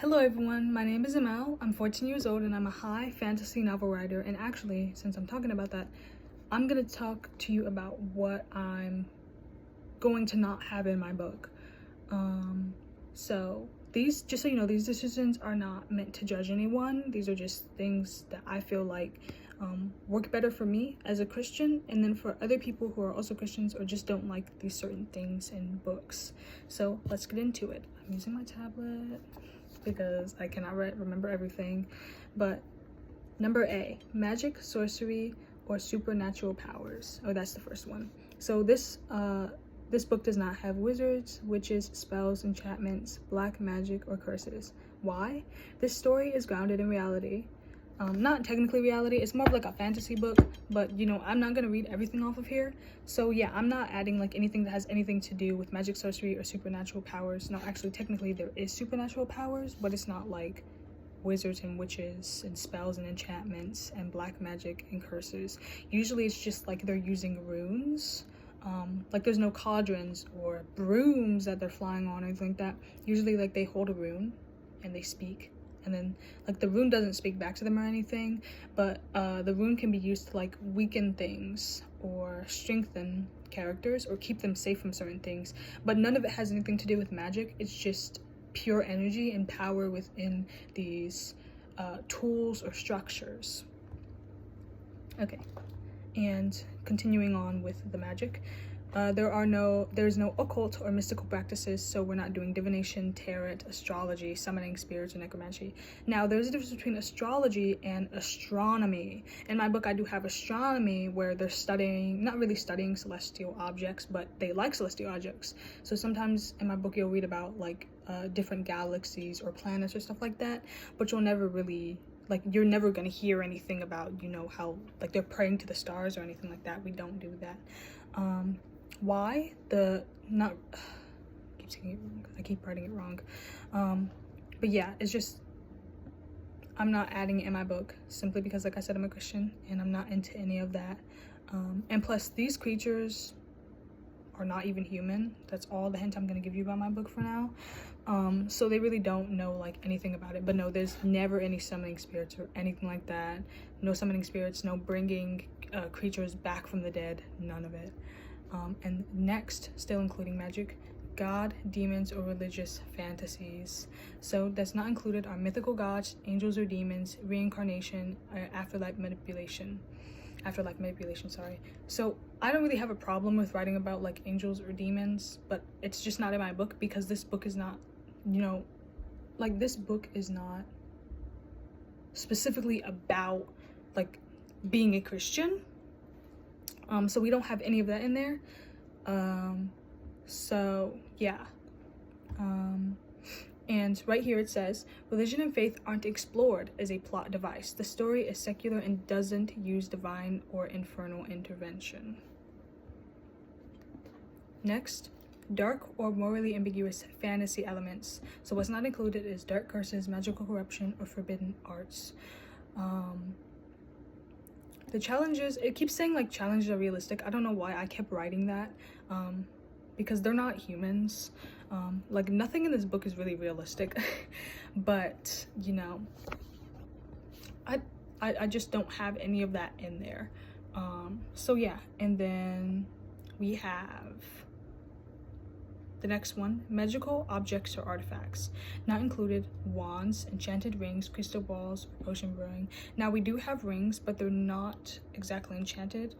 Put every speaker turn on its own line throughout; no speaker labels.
Hello everyone, my name is Amel. I'm 14 years old and I'm a high fantasy novel writer. And actually, since I'm talking about that, I'm gonna talk to you about what I'm going to not have in my book. So these, just so you know, these decisions are not meant to judge anyone. These are just things that I feel like work better for me as a Christian, and then for other people who are also Christians or just don't like these certain things in books. So let's get into it. I'm using my tablet because I cannot remember everything. But number A, magic, sorcery, or supernatural powers. Oh, that's the first one. So this book does not have wizards, witches, spells, enchantments, black magic, or curses. Why? This story is grounded in reality. Not technically reality, it's more of like a fantasy book, but you know, I'm not gonna read everything off of here. So yeah, I'm not adding like anything that has anything to do with magic, sorcery, or supernatural powers. No, actually, technically there is supernatural powers, but it's not like wizards and witches and spells and enchantments and black magic and curses. Usually it's just like they're using runes. Like there's no cauldrons or brooms that they're flying on or anything like that. Usually like they hold a rune and they speak, and then like the rune doesn't speak back to them or anything, but the rune can be used to like weaken things or strengthen characters or keep them safe from certain things, but none of it has anything to do with magic. It's just pure energy and power within these tools or structures. Okay, and continuing on with the magic, there's no occult or mystical practices, so we're not doing divination, tarot, astrology, summoning spirits, or necromancy. Now, there's a difference between astrology and astronomy. In my book, I do have astronomy, where they're studying, not really studying celestial objects, but they like celestial objects. So sometimes in my book, you'll read about like different galaxies or planets or stuff like that, but you'll never really, like, you're never gonna hear anything about, you know, how like they're praying to the stars or anything like that. We don't do that. Why? I keep writing it wrong. But yeah, it's just, I'm not adding it in my book simply because, like I said, I'm a Christian and I'm not into any of that. And plus, these creatures are not even human. That's all the hint I'm gonna give you about my book for now. So they really don't know like anything about it. But no, there's never any summoning spirits or anything like that. No summoning spirits, no bringing creatures back from the dead, none of it. And next, still including magic, God, demons, or religious fantasies. So that's not included are mythical gods, angels or demons, reincarnation, afterlife manipulation, sorry. So I don't really have a problem with writing about like angels or demons, but it's just not in my book because this book is not, you know, like this book is not specifically about like being a Christian. So we don't have any of that in there. So yeah. And right here it says, religion and faith aren't explored as a plot device. The story is secular and doesn't use divine or infernal intervention. Next, dark or morally ambiguous fantasy elements. So what's not included is dark curses, magical corruption, or forbidden arts. The challenges, it keeps saying like challenges are realistic. I don't know why I kept writing that, because they're not humans. Like nothing in this book is really realistic, but you know, I just don't have any of that in there. So yeah, and then we have the next one, magical objects or artifacts. Not included, wands, enchanted rings, crystal balls, or potion brewing. Now we do have rings, but they're not exactly enchanted.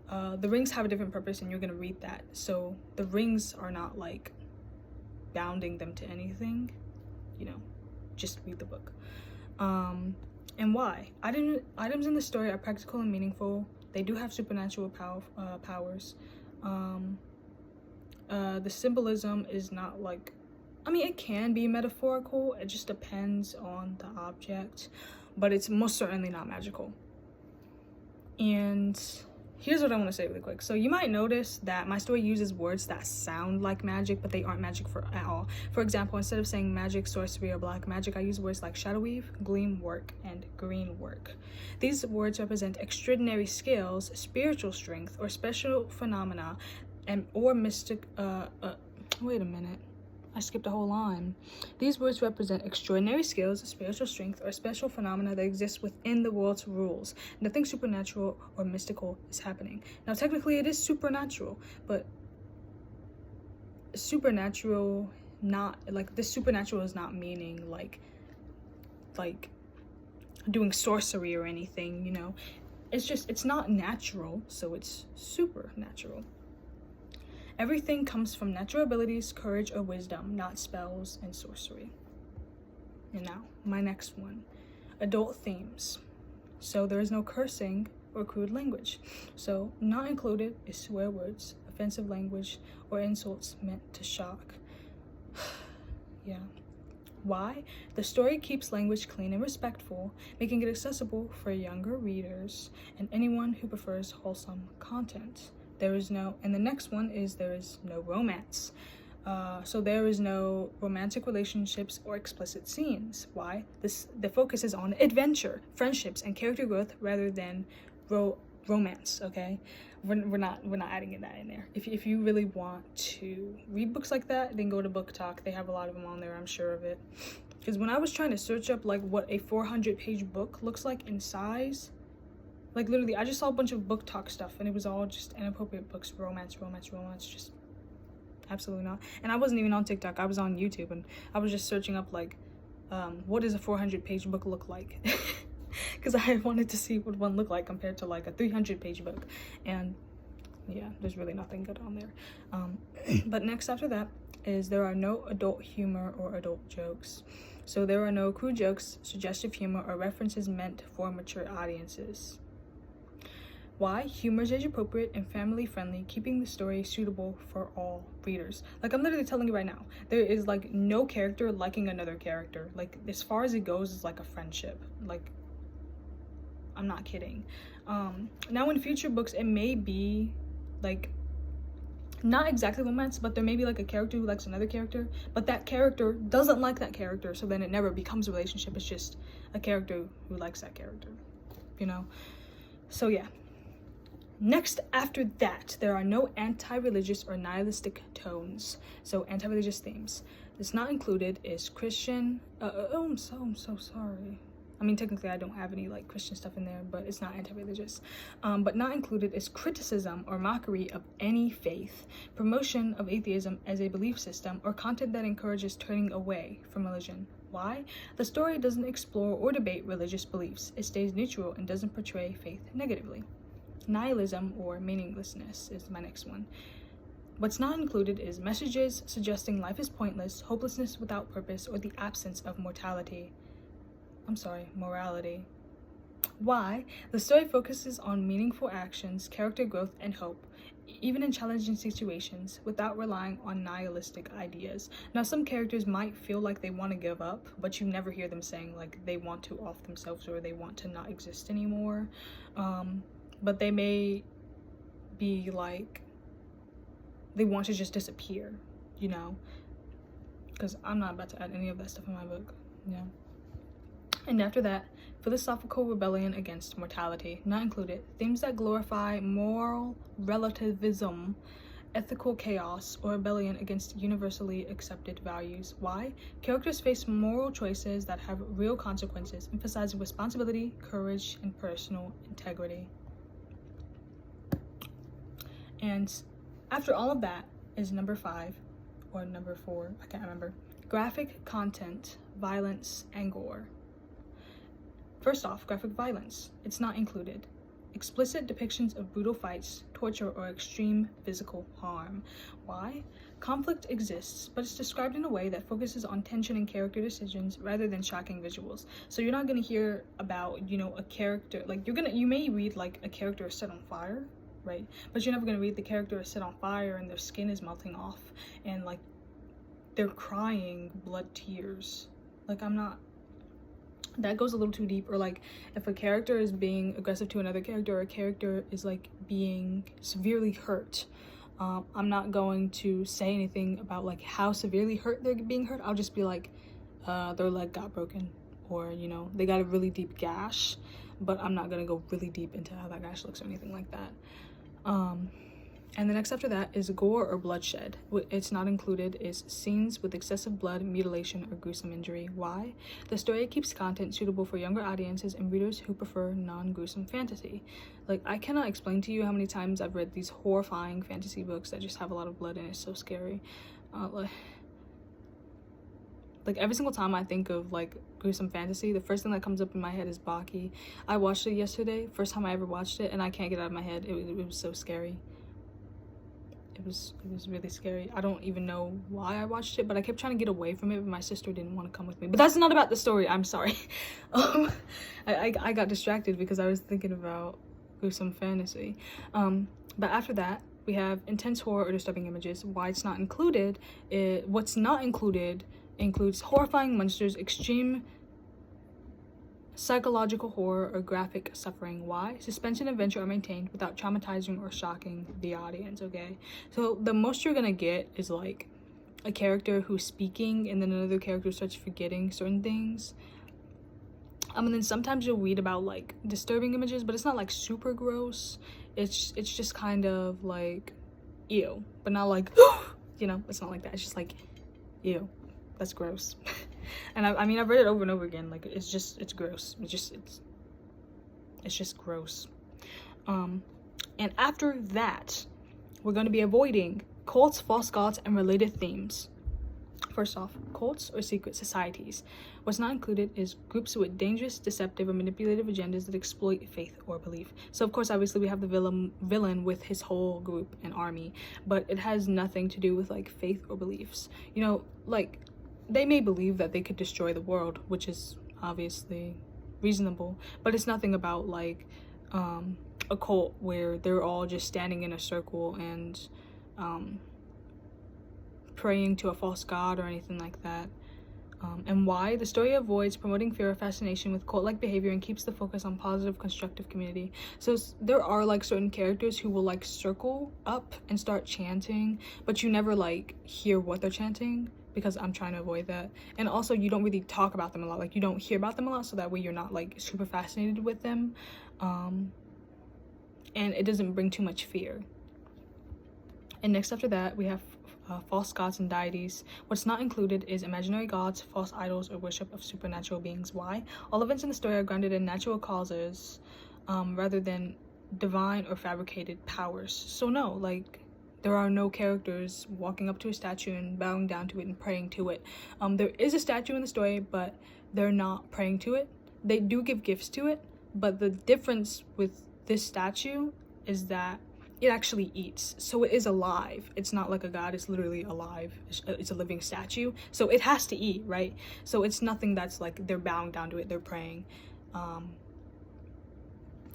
The rings have a different purpose and you're gonna read that. So the rings are not like bounding them to anything, you know, just read the book. And why? Items in the story are practical and meaningful. They do have supernatural powers. The symbolism is not like, I mean, it can be metaphorical, it just depends on the object, but it's most certainly not magical. And here's what I want to say really quick. So you might notice that my story uses words that sound like magic, but they aren't magic at all. For example, instead of saying magic, sorcery, or black magic, I use words like shadow weave, gleam work, and green work. These words represent extraordinary skills, spiritual strength, or special phenomena, or mystic, wait a minute. I skipped a whole line. These words represent extraordinary skills, spiritual strength, or special phenomena that exist within the world's rules. Nothing supernatural or mystical is happening. Now, technically, it is supernatural, but supernatural, not like this supernatural is not meaning like doing sorcery or anything, you know. It's not natural, so it's supernatural. Everything comes from natural abilities, courage, or wisdom, not spells and sorcery. And now, my next one. Adult themes. So there is no cursing or crude language. So not included is swear words, offensive language, or insults meant to shock. Yeah. Why? The story keeps language clean and respectful, making it accessible for younger readers and anyone who prefers wholesome content. There is no, and the next one is there is no romance. So there is no romantic relationships or explicit scenes. Why? The focus is on adventure, friendships, and character growth rather than romance. Okay, we're not adding that in there. If you really want to read books like that, then go to Book Talk. They have a lot of them on there. I'm sure of it. Because when I was trying to search up like what a 400-page book looks like in size. Like, literally, I just saw a bunch of Book Talk stuff, and it was all just inappropriate books, romance, just absolutely not. And I wasn't even on TikTok. I was on YouTube, and I was just searching up, like, what does a 400-page book look like? Because I wanted to see what one looked like compared to, like, a 300-page book. And, yeah, there's really nothing good on there. But next after that is there are no adult humor or adult jokes. So there are no crude jokes, suggestive humor, or references meant for mature audiences. Why? Humor is age appropriate and family friendly, keeping the story suitable for all readers. Like, I'm literally telling you right now, there is like no character liking another character. Like, as far as it goes, is like a friendship. Like, I'm not kidding. Now in future books, it may be like not exactly romance, but there may be like a character who likes another character, but that character doesn't like that character, so then it never becomes a relationship. It's just a character who likes that character, you know. So yeah. Next after that, there are no anti-religious or nihilistic tones. So anti-religious themes. This not included is Christian. I'm so sorry. I mean, technically I don't have any like Christian stuff in there, but it's not anti-religious. But not included is criticism or mockery of any faith, promotion of atheism as a belief system, or content that encourages turning away from religion. Why? The story doesn't explore or debate religious beliefs. It stays neutral and doesn't portray faith negatively. Nihilism or meaninglessness is my next one. What's not included is messages suggesting life is pointless, hopelessness without purpose, or the absence of morality. Why? The story focuses on meaningful actions, character growth, and hope, even in challenging situations, without relying on nihilistic ideas. Now, some characters might feel like they want to give up, but you never hear them saying like they want to off themselves or they want to not exist anymore. But they may be like, they want to just disappear, you know? Because I'm not about to add any of that stuff in my book, yeah. And after that, philosophical rebellion against mortality, not included. Themes that glorify moral relativism, ethical chaos, or rebellion against universally accepted values. Why? Characters face moral choices that have real consequences, emphasizing responsibility, courage, and personal integrity. And after all of that is number 5 or number 4, I can't remember. Graphic content, violence, and gore. First off, graphic violence. It's not included. Explicit depictions of brutal fights, torture, or extreme physical harm. Why? Conflict exists, but it's described in a way that focuses on tension and character decisions rather than shocking visuals. So you're not gonna hear about, you know, a character, like you may read like a character is set on fire, right? But you're never gonna read the character is set on fire and their skin is melting off and like they're crying blood tears. Like, that goes a little too deep. Or like if a character is being aggressive to another character, or a character is like being severely hurt, I'm not going to say anything about like how severely hurt they're being hurt. I'll just be like, their leg got broken, or, you know, they got a really deep gash, but I'm not gonna go really deep into how that gash looks or anything like that. And the next after that is gore or bloodshed. It's not included is scenes with excessive blood, mutilation, or gruesome injury. Why? The story keeps content suitable for younger audiences and readers who prefer non-gruesome fantasy. Like, I cannot explain to you how many times I've read these horrifying fantasy books that just have a lot of blood and it's so scary. Like every single time I think of like gruesome fantasy, the first thing that comes up in my head is Baki. I watched it yesterday, first time I ever watched it, and I can't get it out of my head. It was so scary. It was really scary. I don't even know why I watched it, but I kept trying to get away from it, but my sister didn't want to come with me. But that's not about the story. I'm sorry. I got distracted because I was thinking about gruesome fantasy. But after that, we have intense horror or disturbing images. Why it's not included, what's not included includes horrifying monsters, extreme psychological horror, or graphic suffering. Why? Suspense and adventure are maintained without traumatizing or shocking the audience, okay? So the most you're gonna get is like a character who's speaking and then another character starts forgetting certain things. And then sometimes you'll read about like disturbing images, but it's not like super gross. It's just kind of like ew, but not like you know, it's not like that. It's just like ew, that's gross. And I mean, I've read it over and over again. Like, it's gross. It's just gross. And after that, we're going to be avoiding cults, false gods, and related themes. First off, cults or secret societies. What's not included is groups with dangerous, deceptive, or manipulative agendas that exploit faith or belief. So, of course, obviously, we have the villain with his whole group and army, but it has nothing to do with, like, faith or beliefs. You know, like, they may believe that they could destroy the world, which is obviously reasonable, but it's nothing about like a cult where they're all just standing in a circle and praying to a false god or anything like that. And why? The story avoids promoting fear or fascination with cult-like behavior and keeps the focus on positive, constructive community. So there are like certain characters who will like circle up and start chanting, but you never like hear what they're chanting, because I'm trying to avoid that. And also, you don't really talk about them a lot. Like, you don't hear about them a lot, so that way you're not like super fascinated with them, and it doesn't bring too much fear. And next after that, we have false gods and deities. What's not included is imaginary gods, false idols, or worship of supernatural beings. Why? All events in the story are grounded in natural causes rather than divine or fabricated powers. So no, like, there are no characters walking up to a statue and bowing down to it and praying to it. There is a statue in the story, but they're not praying to it. They do give gifts to it, but the difference with this statue is that it actually eats. So it is alive. It's not like a god, it's literally alive. It's a living statue. So it has to eat, right? So it's nothing that's like they're bowing down to it, they're praying.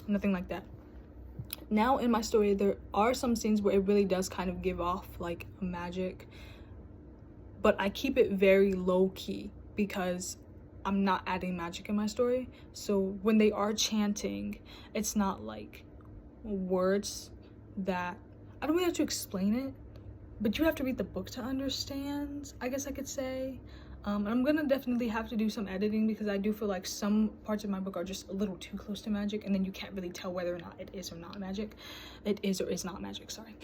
Nothing like that. Now in my story, there are some scenes where it really does kind of give off like magic, but I keep it very low-key because I'm not adding magic in my story. So when they are chanting, it's not like words that I don't really have to explain it, but you have to read the book to understand, I guess I could say. And I'm gonna definitely have to do some editing because I do feel like some parts of my book are just a little too close to magic, and then you can't really tell whether or not it is or not magic. It is or is not magic, sorry.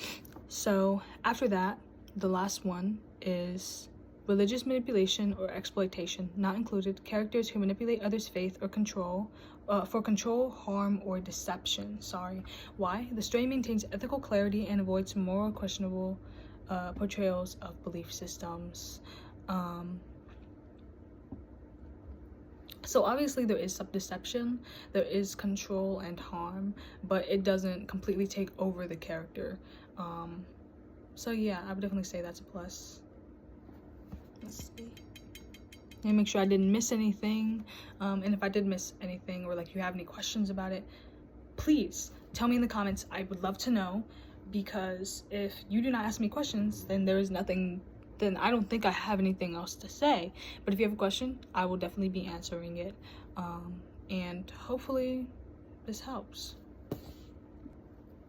So after that, the last one is religious manipulation or exploitation. Not included, characters who manipulate others' faith or control for control, harm, or deception. Sorry. Why? The story maintains ethical clarity and avoids moral questionable portrayals of belief systems. So obviously there is some deception, there is control and harm, but it doesn't completely take over the character. So yeah, I would definitely say that's a plus. Let's see. And make sure I didn't miss anything. And if I did miss anything, or like you have any questions about it, please tell me in the comments. I would love to know, because if you do not ask me questions, then there is nothing, then I don't think I have anything else to say. But if you have a question, I will definitely be answering it. And hopefully this helps.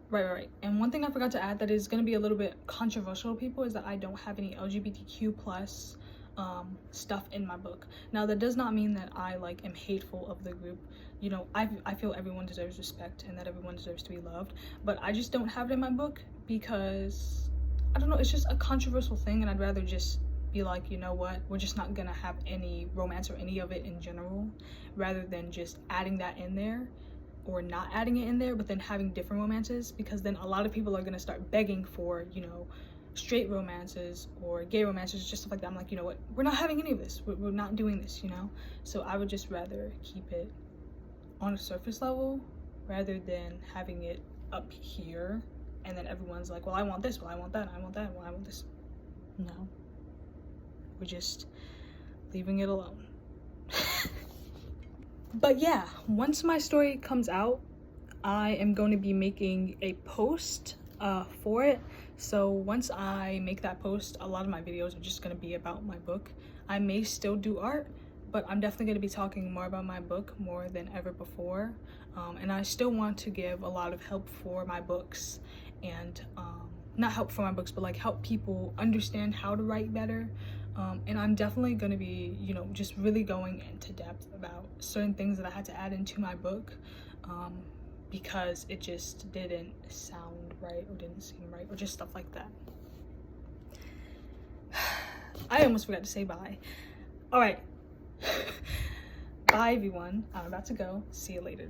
Right. And one thing I forgot to add that is going to be a little bit controversial to people is that I don't have any LGBTQ plus stuff in my book. Now that does not mean that I like am hateful of the group. you know, I feel everyone deserves respect and that everyone deserves to be loved, but I just don't have it in my book because I don't know, it's just a controversial thing, and I'd rather just be like, you know what, we're just not gonna have any romance or any of it in general, rather than just adding that in there or not adding it in there, but then having different romances, because then a lot of people are gonna start begging for, you know, straight romances or gay romances, just stuff like that. I'm like, you know what, we're not having any of this, we're not doing this, you know. So I would just rather keep it on a surface level rather than having it up here and then everyone's like, well, I want this, well, I want that, I want that, well, I want this. No, we're just leaving it alone. But yeah, once my story comes out, I am going to be making a post for it. So once I make that post, a lot of my videos are just going to be about my book. I may still do art, but I'm definitely going to be talking more about my book more than ever before. And I still want to give a lot of help for my books, and not help for my books, but like help people understand how to write better. And I'm definitely going to be, you know, just really going into depth about certain things that I had to add into my book, because it just didn't sound right or didn't seem right or just stuff like that. I almost forgot to say bye. All right. Bye, everyone. I'm about to go. See you later.